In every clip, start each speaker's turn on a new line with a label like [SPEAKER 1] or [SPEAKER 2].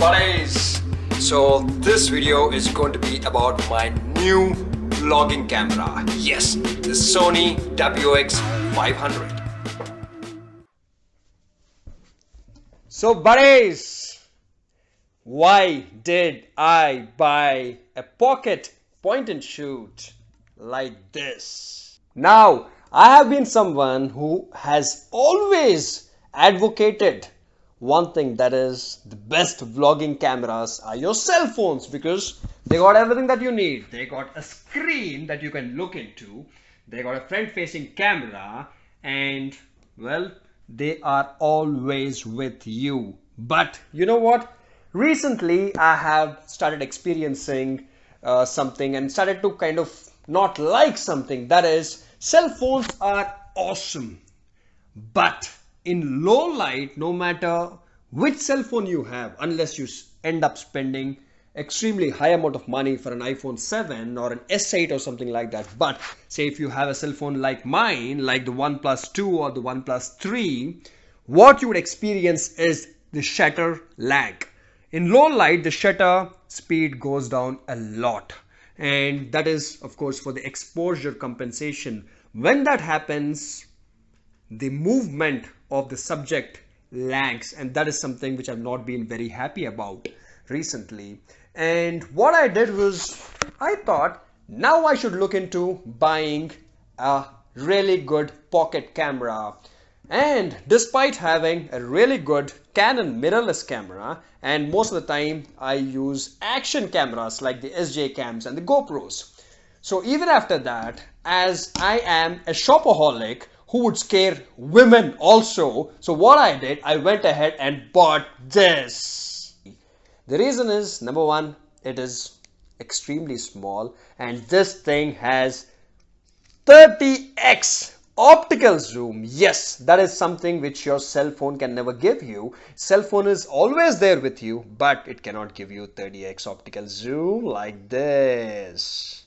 [SPEAKER 1] buddies! So this video is going to be about my new vlogging camera. Yes, the Sony WX500. So buddies, why did I buy a pocket point and shoot like this? Now, I have been someone who has always advocated one thing, that is the best vlogging cameras are your cell phones, because they got everything that you need. They got a screen that you can look into, they got a front facing camera, and well, they are always with you. But you know what, recently I have started experiencing something and started to kind of not like something, that is cell phones are awesome, but in low light, no matter which cell phone you have, unless you end up spending extremely high amount of money for an iPhone 7 or an S8 or something like that. But say if you have a cell phone like mine, like the OnePlus 2 or the OnePlus 3, what you would experience is the shutter lag. In low light, the shutter speed goes down a lot. And that is, of course, for the exposure compensation. When that happens, the movement of the subject lags, and that is something which I've not been very happy about recently. And what I did was, I thought now I should look into buying a really good pocket camera. And despite having a really good Canon mirrorless camera, and most of the time I use action cameras like the SJ cams and the GoPros. So even after that, as I am a shopaholic who would scare women also, so what I did, I went ahead and bought this. The reason is, number one, it is extremely small, and this thing has 30x optical zoom. Yes, that is something which your cell phone can never give you. Cell phone is always there with you, but it cannot give you 30x optical zoom like this.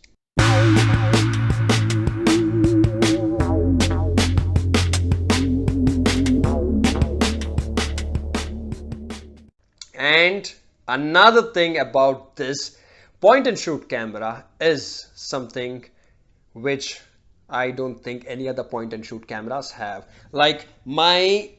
[SPEAKER 1] And another thing about this point and shoot camera is something which I don't think any other point and shoot cameras have. Like my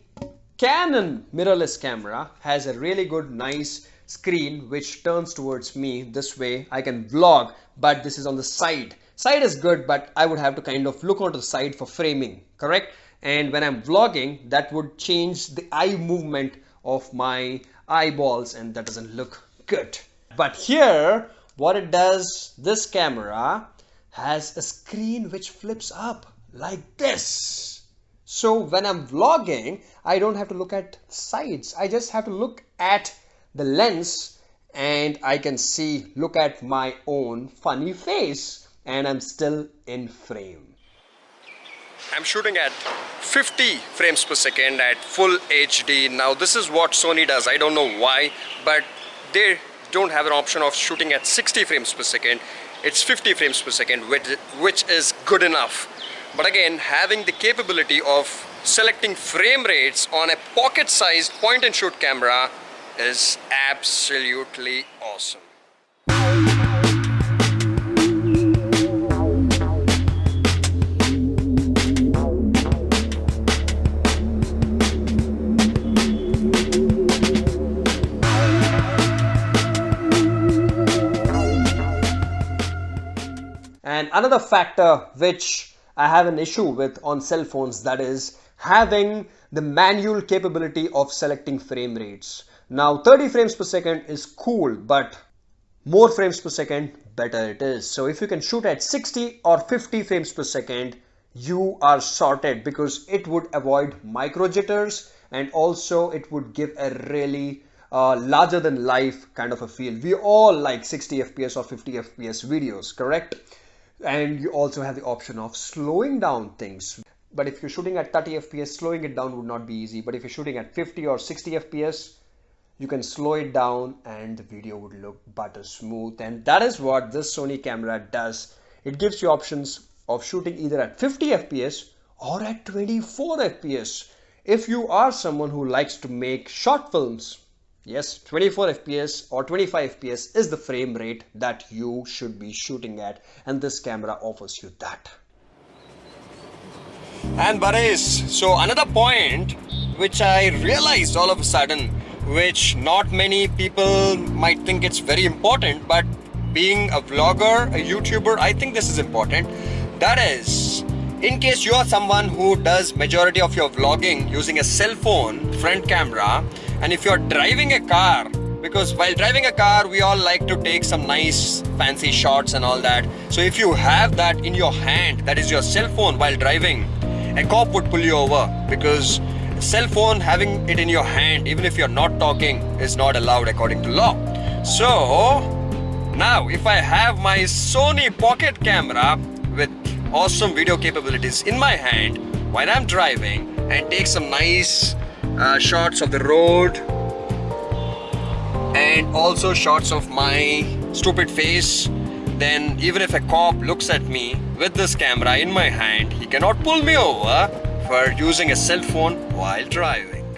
[SPEAKER 1] Canon mirrorless camera has a really good nice screen which turns towards me. This way I can vlog, but this is on the side. Side is good, but I would have to kind of look onto the side for framing, correct? And when I'm vlogging, that would change the eye movement of my eyeballs, and that doesn't look good. But here, what it does, this camera has a screen which flips up like this. So when I'm vlogging, I don't have to look at sides. I just have to look at the lens, and I can look at my own funny face, and I'm still in frame. I'm shooting at 50 frames per second at full HD. Now this is what Sony does. I don't know why, but they don't have an option of shooting at 60 frames per second. It's 50 frames per second, which is good enough. But again, having the capability of selecting frame rates on a pocket-sized point and shoot camera is absolutely awesome. And another factor which I have an issue with on cell phones, that is having the manual capability of selecting frame rates. Now 30 frames per second is cool, but more frames per second, better it is. So if you can shoot at 60 or 50 frames per second, you are sorted, because it would avoid micro jitters, and also it would give a really larger than life kind of a feel. We all like 60 FPS or 50 FPS videos, correct? And you also have the option of slowing down things. But if you're shooting at 30 FPS, slowing it down would not be easy. But if you're shooting at 50 or 60 FPS, you can slow it down and the video would look butter smooth. And that is what this Sony camera does. It gives you options of shooting either at 50 FPS or at 24 FPS. If you are someone who likes to make short films, Yes, 24 FPS or 25 FPS is the frame rate that you should be shooting at, and this camera offers you that.
[SPEAKER 2] And buddies, so another point which I realized all of a sudden, which not many people might think it's very important, but being a vlogger, a YouTuber, I think this is important. That is, in case you are someone who does majority of your vlogging using a cell phone front camera, and if you're driving a car, because while driving a car we all like to take some nice fancy shots and all that. So if you have that in your hand, that is your cell phone, while driving, a cop would pull you over, because cell phone, having it in your hand even if you're not talking, is not allowed according to law. So now if I have my Sony pocket camera with awesome video capabilities in my hand while I'm driving and take some nice shots of the road and also shots of my stupid face, then even if a cop looks at me with this camera in my hand, he cannot pull me over for using a cell phone while driving.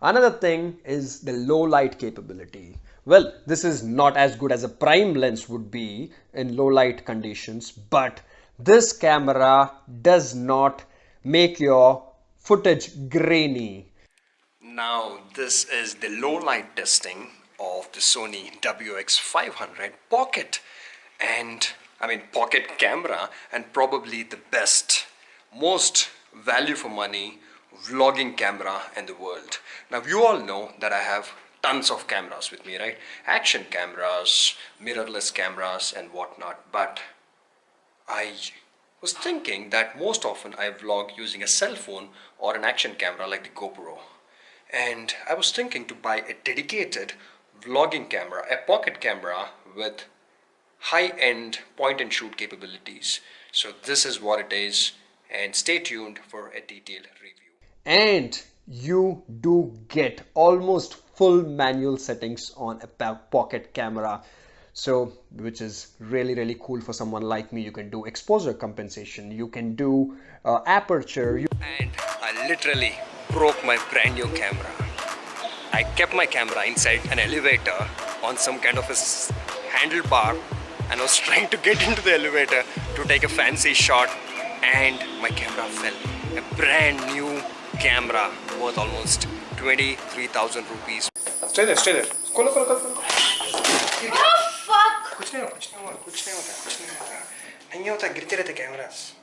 [SPEAKER 1] Another thing is the low light capability. Well, this is not as good as a prime lens would be in low light conditions, but this camera does not make your footage grainy.
[SPEAKER 2] Now this is the low light testing of the Sony WX500 pocket, and I mean pocket camera, and probably the best, most value for money vlogging camera in the world. Now you all know that I have tons of cameras with me, right? Action cameras, mirrorless cameras and whatnot, but I was thinking that most often I vlog using a cell phone or an action camera like the GoPro. And I was thinking to buy a dedicated vlogging camera, a pocket camera with high-end point and shoot capabilities. So this is what it is, and stay tuned for a detailed review.
[SPEAKER 1] And you do get almost full manual settings on a pocket camera, so which is really cool for someone like me. You can do exposure compensation, you can do aperture.
[SPEAKER 2] And I literally broke my brand new camera. I kept my camera inside an elevator on some kind of a handlebar, and I was trying to get into the elevator to take a fancy shot, and my camera fell. A brand new camera worth almost 23,000 rupees. Stay there, stay there. Call.
[SPEAKER 3] Oh fuck!
[SPEAKER 2] कुछ नहीं होता. नहीं होता, गिरते रहते cameras.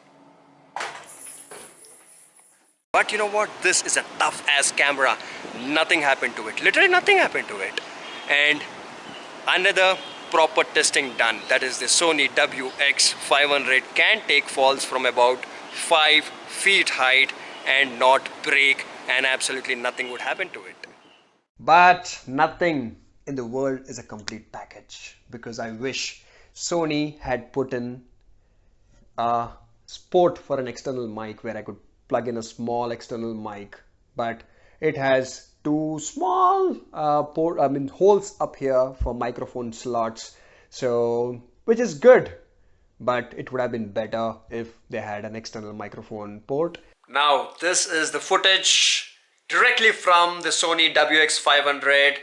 [SPEAKER 2] But you know what? This is a tough ass camera. Nothing happened to it. Literally nothing happened to it. And another proper testing done. That is the Sony WX500 can take falls from about 5 feet height and not break, and absolutely nothing would happen to it.
[SPEAKER 1] But nothing in the world is a complete package, because I wish Sony had put in a port for an external mic where I could plug in a small external mic, but it has two small holes up here for microphone slots, so which is good, but it would have been better if they had an external microphone port.
[SPEAKER 2] Now this is the footage directly from the Sony WX500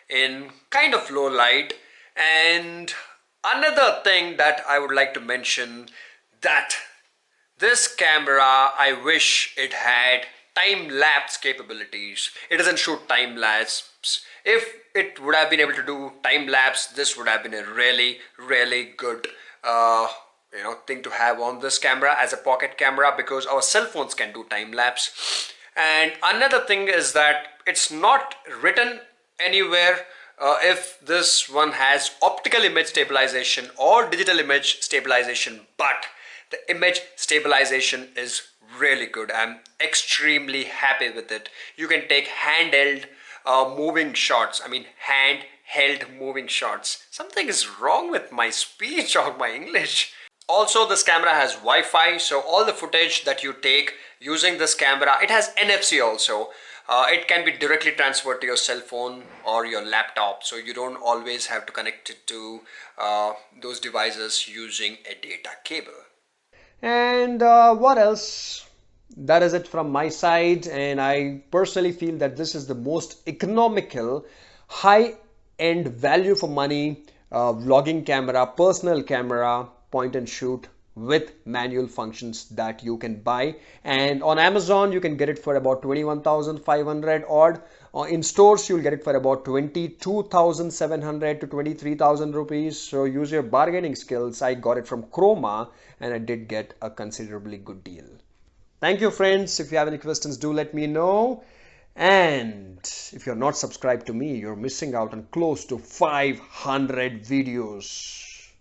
[SPEAKER 2] in kind of low light. And another thing that I would like to mention, that this camera, I wish it had time-lapse capabilities. It doesn't shoot time-lapse. If it would have been able to do time-lapse, this would have been a really good thing to have on this camera as a pocket camera, because our cell phones can do time-lapse. And another thing is that it's not written anywhere if this one has optical image stabilization or digital image stabilization, but the image stabilization is really good. I'm extremely happy with it. You can take handheld moving shots. I mean handheld moving shots. Something is wrong with my speech or my English. Also, this camera has Wi-Fi, so all the footage that you take using this camera, it has NFC also. It can be directly transferred to your cell phone or your laptop, so you don't always have to connect it to those devices using a data cable.
[SPEAKER 1] And what else? that is it from my side, and I personally feel that this is the most economical, high-end value for money vlogging camera, personal camera, point and shoot with manual functions that you can buy. And on Amazon you can get it for about 21,500 odd. In stores you'll get it for about 22,700 to 23,000 rupees. So use your bargaining skills. I got it from Chroma and I did get a considerably good deal. Thank you, friends. If you have any questions, do let me know. And if you're not subscribed to me, you're missing out on close to 500 videos.